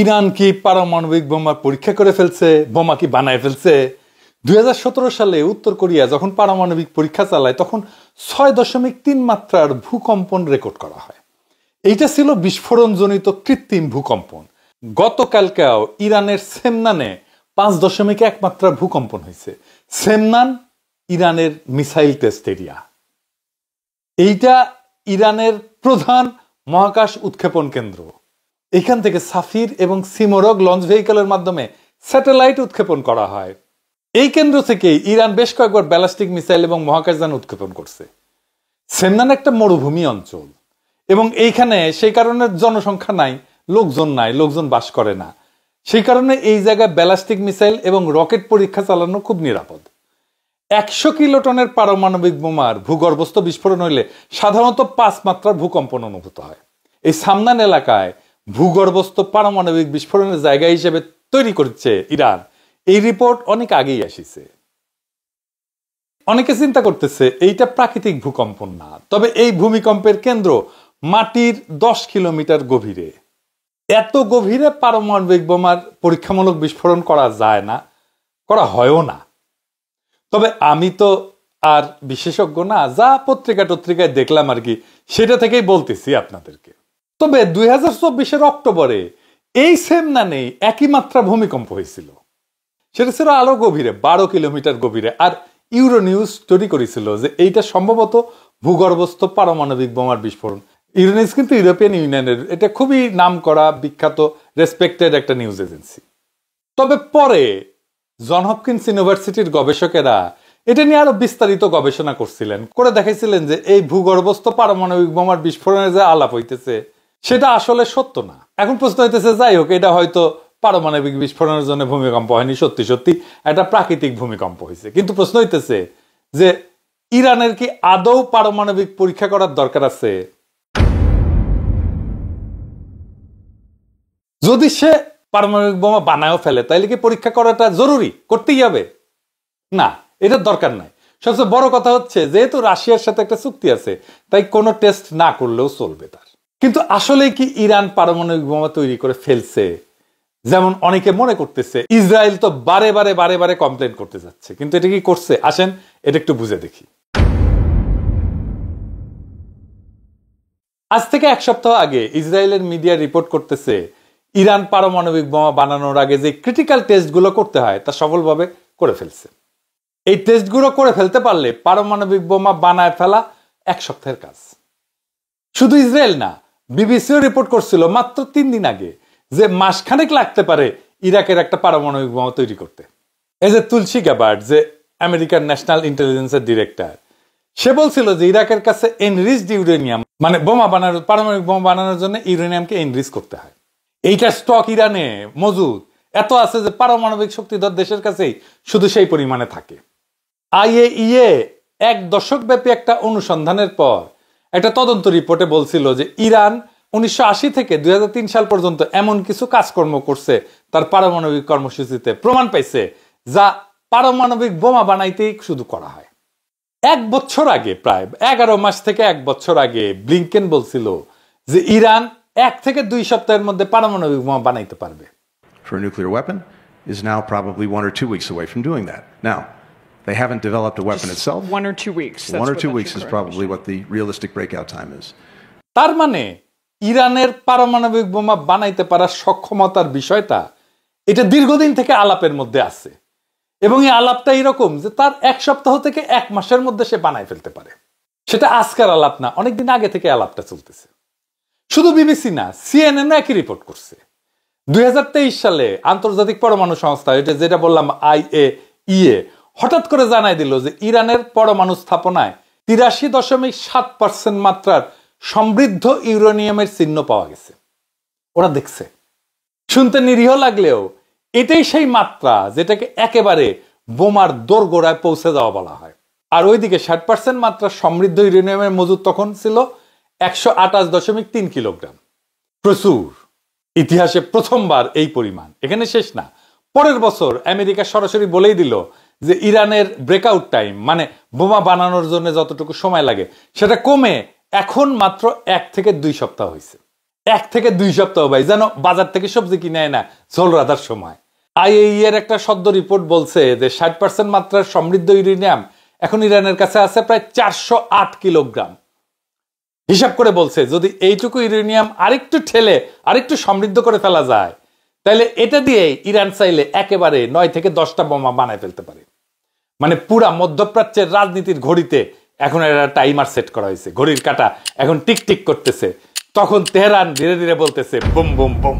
Iran কি পারমাণবিক বোমার পরীক্ষা করে ফেলছে, বোমা কি বানায় ফেলছে? 2017 সালে উত্তর কোরিয়া যখন পারমাণবিক পরীক্ষা চালায় তখন 6.3 মাত্রার ভূকম্পন রেকর্ড করা হয়। এইটা ছিল বিস্ফোরণজনিত কৃত্রিম ভূকম্পন। গতকালকেও ইরানের সেমনানে 5.1 মাত্রার ভূকম্পন হয়েছে। সেমনান ইরানের মিসাইল টেস্ট এরিয়া। এইটা ইরানের প্রধান মহাকাশ উৎক্ষেপণ কেন্দ্র। এখান থেকে সাফির এবং সিমোরগ লঞ্চ ভেহিকলের মাধ্যমে স্যাটেলাইট উৎক্ষেপণ করা হয়। এই কেন্দ্র থেকে ইরান বেশ কয়েকবার ব্যালিস্টিক মিসাইল এবং মহাকাশযান উৎক্ষেপণ করছে। সেমনান একটা মরুভূমি অঞ্চল এবং এইখানে সেই কারণে জনসংখ্যা নাই, লোকজন বাস করে না। সেই কারণে এই জায়গায় ব্যালিস্টিক মিসাইল এবং রকেট পরীক্ষা চালানো খুব নিরাপদ। 100 কিলোটনের পারমাণবিক বোমার ভূগর্ভস্থ বিস্ফোরণ হইলে সাধারণত 5 মাত্রার ভূকম্পন অনুভূত হয়। এই সামনান এলাকায় ভূগর্ভস্থ পারমাণবিক বিস্ফোরণের জায়গা হিসেবে তৈরি করছে ইরান, এই রিপোর্ট অনেক আগেই আসিছে। অনেকে চিন্তা করতেছে এইটা প্রাকৃতিক ভূকম্পন না, তবে এই ভূমিকম্পের কেন্দ্র মাটির 10 কিলোমিটার গভীরে। এত গভীরে পারমাণবিক বোমার পরীক্ষামূলক বিস্ফোরণ করা যায় না, করা হয়ও না। তবে আমি তো আর বিশেষজ্ঞ না, যা পত্রিকায় দেখলাম আর কি, সেটা থেকেই বলতেছি আপনাদেরকে। তবে 2024 অক্টোবরে এই সেমনানে একই মাত্রা ভূমিকম্প হয়েছিল। সেটা ছিল আরো গভীরে, 12 কিলোমিটার গভীরে। আর ইউরোনিউজ স্টোরি করেছিল যে এইটা সম্ভবত ভূগর্ভস্থ পারমাণবিক বোমার বিস্ফোরণ। ইউরোনিউজ কিন্তু ইউরোপিয়ান ইউনিয়নের, এটা খুবই নাম করা, বিখ্যাত, রেসপেক্টেড একটা নিউজ এজেন্সি। তবে পরে জন হপকিন্স ইউনিভার্সিটির গবেষকেরা এটা নিয়ে আরো বিস্তারিত গবেষণা করছিলেন, করে দেখাইছিলেন যে এই ভূগর্ভস্থ পারমাণবিক বোমার বিস্ফোরণের যে আলাপ হইতেছে সেটা আসলে সত্য না। এখন প্রশ্ন হইতেছে, যাই হোক, এটা হয়তো পারমাণবিক বিস্ফোরণের জন্য ভূমিকম্প হয়নি, সত্যি একটা প্রাকৃতিক ভূমিকম্প হয়েছে। কিন্তু প্রশ্ন হইতেছে যে ইরানের কি আদৌ পারমাণবিক পরীক্ষা করার দরকার আছে? যদি সে পারমাণবিক বোমা বানায়ও ফেলে তাইলে কি পরীক্ষা করাটা জরুরি, করতেই হবে? না, এটার দরকার নাই। সবচেয়ে বড় কথা হচ্ছে, যেহেতু রাশিয়ার সাথে একটা চুক্তি আছে, তাই কোনো টেস্ট না করলেও চলবে তার। কিন্তু আসলে কি ইরান পারমাণবিক বোমা তৈরি করে ফেলছে যেমন অনেকে মনে করতেছে? ইসরায়েল তো বারে কমপ্লেন করতে যাচ্ছে, কিন্তু এটা কি করছে? আসেন এটা একটু বুঝে দেখি। আজ থেকে 1 সপ্তাহ আগে ইসরায়েলের মিডিয়া রিপোর্ট করতেছে ইরান পারমাণবিক বোমা বানানোর আগে যে ক্রিটিক্যাল টেস্টগুলো করতে হয় তা সফলভাবে করে ফেলছে। এই টেস্টগুলো করে ফেলতে পারলে পারমাণবিক বোমা বানায় ফেলা 1 সপ্তাহের কাজ। শুধু ইসরায়েল না, বিবিসিও রিপোর্ট করছিল মাত্র 3 দিন আগে যে মাসখানেক লাগতে পারে ইরাকের একটা পারমাণবিক বোমা তৈরি করতে। এই যে তুলসী গ্যাবার্ড, যে আমেরিকার ন্যাশনাল ইন্টেলিজেন্সের ডিরেক্টর, সে বলছিল যে ইরাকের কাছে এনরিচড ইউরেনিয়াম, মানে পারমাণবিক বোমা বানানোর জন্য ইউরেনিয়ামকে এনরিচ করতে হয়। এইটা স্টক ইরানে মজুদ এত আছে যে পারমাণবিক শক্তিধর দেশের কাছেই শুধু সেই পরিমাণে থাকে। IAEA 1 দশক ব্যাপী একটা অনুসন্ধানের পর একটা তদন্ত রিপোর্টে বলছিল যে ইরান 1980 থেকে 2003 সাল পর্যন্ত এমন কিছু কাজকর্ম করছে তার পারমাণবিক কর্মসূচিতে, প্রমাণ পাইছে যা পারমাণবিক বোমা বানাইতেই শুধু করা হয়। 1 বছর আগে, প্রায় 11 মাস থেকে 1 বছর আগে ব্লিংকেন বলছিল যে ইরান 1 থেকে 2 সপ্তাহের মধ্যে পারমাণবিক বোমা বানাইতে পারবে। For a nuclear weapon is now probably 1 or 2 weeks away from doing that. Now, they haven't developed a weapon itself. 1 or 2 weeks. 1 or 2 weeks is probably what the realistic breakout time is. তার মানে ইরানের পারমাণবিক বোমা বানাইতে পারার সক্ষমতার বিষয়টা এটা দীর্ঘদিন থেকে আলাপের মধ্যে আছে, এবং এই আলাপটা এরকম যে তার 1 সপ্তাহ থেকে 1 মাসের মধ্যে সে বানাই ফেলতে পারে। সেটা আজকের আলাপ না, অনেকদিন আগে থেকে আলাপটা চলতেছে। শুধু বিবিসি না, CNN একই রিপোর্ট করছে। 2023 সালে আন্তর্জাতিক পরমাণু সংস্থা, এটা যেটা বললাম IAEA, হঠাৎ করে জানাই দিল যে ইরানের পরমাণু স্থাপনায় 83.7% মাত্রার সমৃদ্ধ ইউরেনিয়ামের চিহ্ন পাওয়া গেছে। ওরা দেখছে। শুনতে নিরীহ লাগলেও এটাই সেই মাত্রা যেটাকে একেবারে বোমার দোরগোড়ায় পৌঁছে যাওয়া বলা হয়। আর ওইদিকে 60% মাত্রা সমৃদ্ধ ইউরেনিয়ামের মজুদ তখন ছিল 128.3 কিলোগ্রাম। প্রচুর। ইতিহাসে প্রথমবার এই পরিমাণ। এখানে শেষ না, পরের বছর আমেরিকা সরাসরি বলেই দিল যে ইরানের ব্রেকআউট টাইম, মানে বোমা বানানোর জন্য যতটুকু সময় লাগে সেটা কমে এখন মাত্র 1 থেকে 2 সপ্তাহ হয়েছে। 1 থেকে 2 সপ্তাহ ভাই, যেন বাজার থেকে সবজি কিনে না ঝোল রাধার সময়। আইএইই এর একটা সদ্য রিপোর্ট বলছে যে 60% মাত্রার সমৃদ্ধ ইউরেনিয়াম এখন ইরানের কাছে আছে প্রায় 408 কিলোগ্রাম। হিসাব করে বলছে যদি এইটুকু ইউরেনিয়াম আরেকটু ঠেলে আরেকটু সমৃদ্ধ করে ফেলা যায়, তাহলে এটা দিয়ে ইরান চাইলে একেবারে 9 থেকে 10টা বোমা বানায় ফেলতে পারে। মানে পুরা মধ্যপ্রাচ্যের রাজনীতির ঘড়িতে এখন একটা টাইমার সেট করা হয়েছে, ঘড়ির কাঁটা এখন টিক টিক করতেছে। তখন তেহরান ধীরে ধীরে বলতেছে বুম বুম বুম।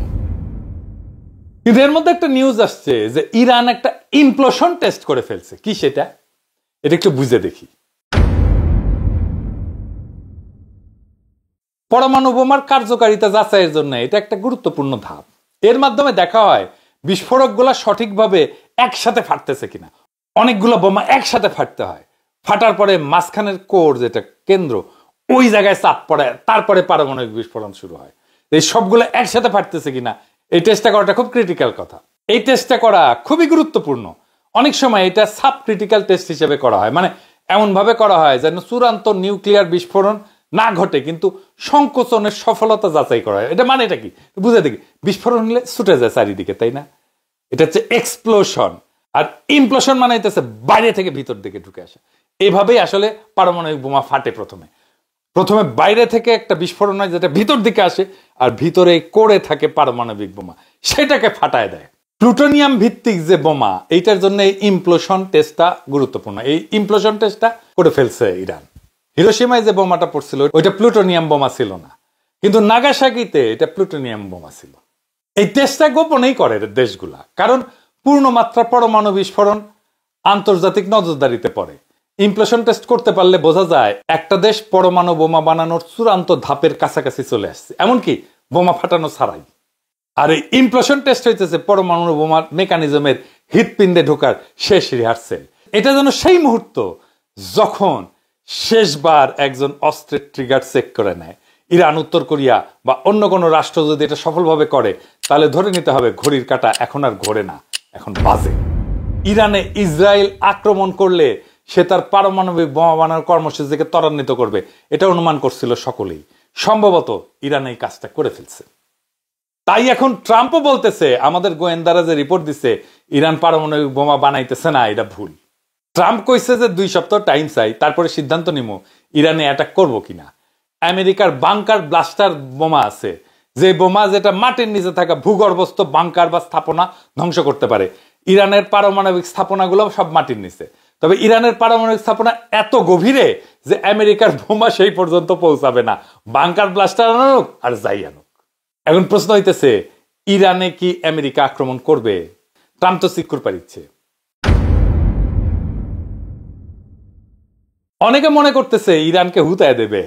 কিন্তু এর মধ্যে একটা নিউজ আসছে যে ইরান একটা ইমপ্লোশন টেস্ট করে ফেলছে। কি সেটা? এটা একটু বুঝে দেখি। পরমাণু বোমার কার্যকারিতা যাচাইয়ের জন্য এটা একটা গুরুত্বপূর্ণ ধাপ। এর মাধ্যমে দেখা হয় বিস্ফোরকগুলা সঠিকভাবে একসাথে ফাটতেছে কিনা। অনেকগুলো বোমা একসাথে ফাটতে হয়, ফাটার পরে মাঝখানের কোর যেটা কেন্দ্র, ওই জায়গায় চাপ পড়ে, তারপরে পারমাণবিক বিস্ফোরণ শুরু হয়। এই সবগুলো একসাথে ফাটতেছে কিনা এই টেস্টটা করাটা খুব ক্রিটিক্যাল কথা। এই টেস্টটা করা খুবই গুরুত্বপূর্ণ। অনেক সময় এটা সাব ক্রিটিক্যাল টেস্ট হিসেবে করা হয়, মানে এমন ভাবে করা হয় যেন চূড়ান্ত নিউক্লিয়ার বিস্ফোরণ না ঘটে কিন্তু সংকোচনের সফলতা যাচাই করা হয়। এটা মানে এটা কি বুঝে দেখি, বিস্ফোরণ হলে ছুটে যায় চারিদিকে, তাই না? এটা হচ্ছে এক্সপ্লোশন। আর ইমপ্লোশন মানে হচ্ছে বাইরে থেকে ভিতর দিকে ঢুকে আসা। এইভাবেই আসলে পারমাণবিক বোমা ফাটে। প্রথমে বাইরে থেকে একটা বিস্ফোরণ হয় যেটা ভিতর দিকে আসে, আর ভিতরে করে থাকে পারমাণবিক বোমা, সেটাকে ফাটায় দেয়। প্লুটোনিয়াম ভিত্তিক যে বোমা, এইটার জন্য এই ইমপ্লোশন টেস্টটা গুরুত্বপূর্ণ। এই ইমপ্লোশন টেস্টটা করে ফেলছে ইরান। হিরোশিমায় যে বোমাটা পড়ছিল ওইটা প্লুটোনিয়াম বোমা ছিল না, কিন্তু নাগাসাকিতে এটা প্লুটোনিয়াম বোমা ছিল। এই টেস্টটা গোপনেই করে দেশগুলা, কারণ পূর্ণমাত্রা পরমাণু বিস্ফোরণ আন্তর্জাতিক নজরদারিতে পড়ে। ইমপ্লোশন টেস্ট করতে পারলে বোঝা যায় একটা দেশ পরমাণু বোমা বানানোর চূড়ান্ত ধাপের কাছাকাছি চলে আসছে, এমনকি বোমা ফাটানো ছাড়াই। আর এই ইমপ্লোশন টেস্ট হইতেছে পরমাণু বোমার মেকানিজমের হৃৎপিণ্ডে ঢোকার শেষ রিহার্সেল। এটা যেন সেই মুহূর্ত যখন শেষবার একজন অস্ত্রের ট্রিগার চেক করে নেয়। ইরান, উত্তর কোরিয়া বা অন্য কোনো রাষ্ট্র যদি এটা সফলভাবে করে, তাহলে ধরে নিতে হবে ঘড়ির কাঁটা এখন আর ঘোরে না, এখন বাজে। ইরানে ইসরায়েল আক্রমণ করলে সে তার পারমাণবিক বোমা বানানোর কর্মসূচিকে ত্বরান্বিত করবে, এটা অনুমান করছিল সকলেই। সম্ভবত ইরান এই কাজটা করে ফেলছে। তাই এখন ট্রাম্পও বলতেছে আমাদের গোয়েন্দারা যে রিপোর্ট দিচ্ছে ইরান পারমাণবিক বোমা বানাইতেছে না, এটা ভুল। ট্রাম্প কইছে যে 2 সপ্তাহ টাইম চাই, তারপরে সিদ্ধান্ত নিব ইরানে অ্যাটাক করবো কিনা। আমেরিকার বাংকার ব্লাস্টার বোমা আছে, যে বোমা যেটা মাটির নিচে থাকা ভূগর্ভস্থ বাংকার বা স্থাপনা ধ্বংস করতে পারে। ইরানের পারমাণবিক স্থাপনাগুলো সব মাটির নিচে, তবে ইরানের পারমাণবিক স্থাপনা এত গভীরে যে আমেরিকার বোমা সেই পর্যন্ত পৌঁছাবে না, বাংকার ব্লাস্টার আনুক আর যাই আনুক। এখন প্রশ্ন হইতেছে ইরানে কি আমেরিকা আক্রমণ করবে? ট্রাম্প তো সিকিউর পারিচ্ছে। অনেকে মনে করতেছে ইরানকে হুতায় দেবে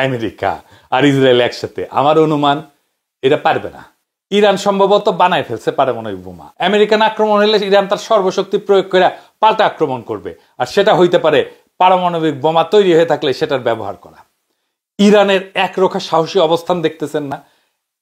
আমেরিকা আর ইসরায়েল একসাথে। আমার অনুমান এটা পারবে না। ইরান সম্ভবত বানায় ফেলছে পারমাণবিক বোমা। আমেরিকান আক্রমণ হলে ইরান তার সর্বশক্তি প্রয়োগ করে পাল্টা আক্রমণ করবে, আর সেটা হইতে পারে পারমাণবিক বোমা তৈরি হয়ে থাকলে সেটার ব্যবহার করা। ইরানের একরোখা সাহসী অবস্থান দেখতেছেন না?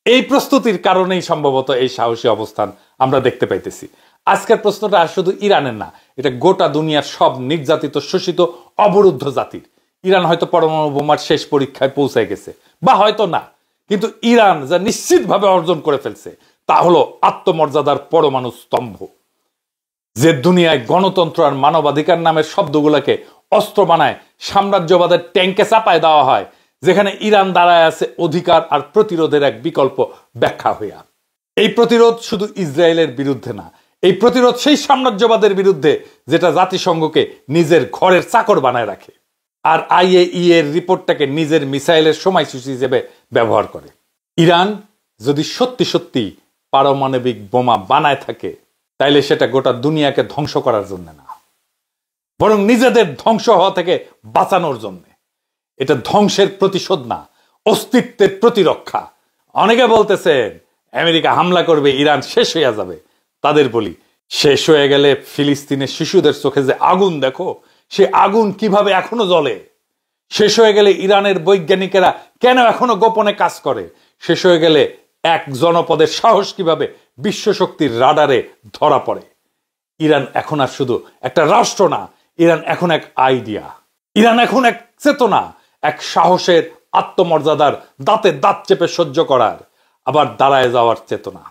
এই প্রস্তুতির কারণেই সম্ভবত এই সাহসী অবস্থান আমরা দেখতে পাইতেছি। আজকের প্রশ্নটা আর শুধু ইরানের না, এটা গোটা দুনিয়ার সব নির্যাতিত, শোষিত, অবরুদ্ধ জাতির। ইরান হয়তো পরমাণু বোমার শেষ পরীক্ষায় পৌঁছায় গেছে, বা হয়তো না, কিন্তু ইরান যা নিশ্চিতভাবে অর্জন করে ফেলছে তা হলো আত্মমর্যাদার পরমাণু স্তম্ভ। যে দুনিয়ায় গণতন্ত্র আর মানবাধিকার নামের শব্দগুলোকে অস্ত্র বানায় সাম্রাজ্যবাদের ট্যাঙ্কে চাপায় দেওয়া হয়, যেখানে ইরান দাঁড়ায় আছে অধিকার আর প্রতিরোধের এক বিকল্প ব্যাখ্যা হইয়া। এই প্রতিরোধ শুধু ইসরায়েলের বিরুদ্ধে না, এই প্রতিরোধ সেই সাম্রাজ্যবাদের বিরুদ্ধে যেটা জাতিসংঘকে নিজের ঘরের চাকর বানায় রাখে, আর আইএইই এর রিপোর্টটাকে নিজের মিসাইলের সময়সূচি হিসেবে ব্যবহার করে। ইরান যদি সত্যি সত্যি পারমাণবিক বোমা বানায় থাকে, তাইলে সেটা গোটা দুনিয়াকে ধ্বংস করার জন্য না, বরং নিজেদের ধ্বংস হওয়া থেকে বাঁচানোর জন্য। এটা ধ্বংসের প্রতিশোধ না, অস্তিত্বের প্রতিরক্ষা। অনেকে বলতেছেন আমেরিকা হামলা করবে, ইরান শেষ হয়ে যাবে। তাদের বলি, শেষ হয়ে গেলে ফিলিস্তিনের শিশুদের চোখে যে আগুন দেখো, সে আগুন কিভাবে এখনো জ্বলে, শেষ হয়ে গেলে ইরানের বৈজ্ঞানিকেরা কেন এখনো গোপনে কাজ করে, শেষ হয়ে গেলে এক জনপদের সাহস কিভাবে বিশ্বশক্তির রাডারে ধরা পড়ে। ইরান এখন আর শুধু একটা রাষ্ট্র না, ইরান এখন এক আইডিয়া, ইরান এখন এক চেতনা, এক সাহসের, আত্মমর্যাদার, দাঁতে দাঁত চেপে সহ্য করার, আবার দাঁড়ায় যাওয়ার চেতনা।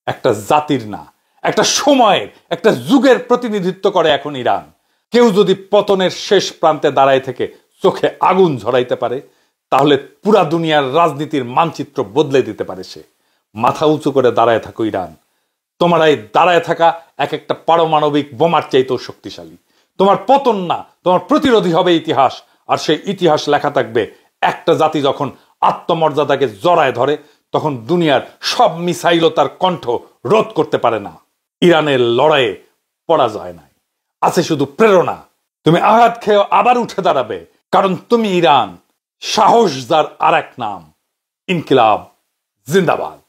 একটা জাতির না, একটা সময়ের, একটা যুগের প্রতিনিধিত্ব করে এখন ইরান। কেউ যদি পতনের শেষ প্রান্তে দাঁড়ায় থেকে চোখে আগুন ঝরাইতে পারে, তাহলে পুরা দুনিয়ার রাজনীতির মানচিত্র বদলে দিতে পারে সে। মাথা উঁচু করে দাঁড়ায় থাকো ইরান। তোমার এই দাঁড়ায় থাকা এক একটা পারমাণবিক বোমার চাইতেও শক্তিশালী। তোমার পতন না, তোমার প্রতিরোধী হবে ইতিহাস। আর সেই ইতিহাস লেখা থাকবে, একটা জাতি যখন আত্মমর্যাদাকে জড়ায় ধরে, তখন দুনিয়ার সব মিসাইলও তার কণ্ঠ রোধ করতে পারে না। ইরানের লড়াইয়ে পরাজয় নাই, আছে শুধু প্রেরণা। তুমি আঘাত খেয়েও আবার উঠে দাঁড়াবে, কারণ তুমি ইরান। সাহস যার আর এক নাম, ইনকিলাব জিন্দাবাদ।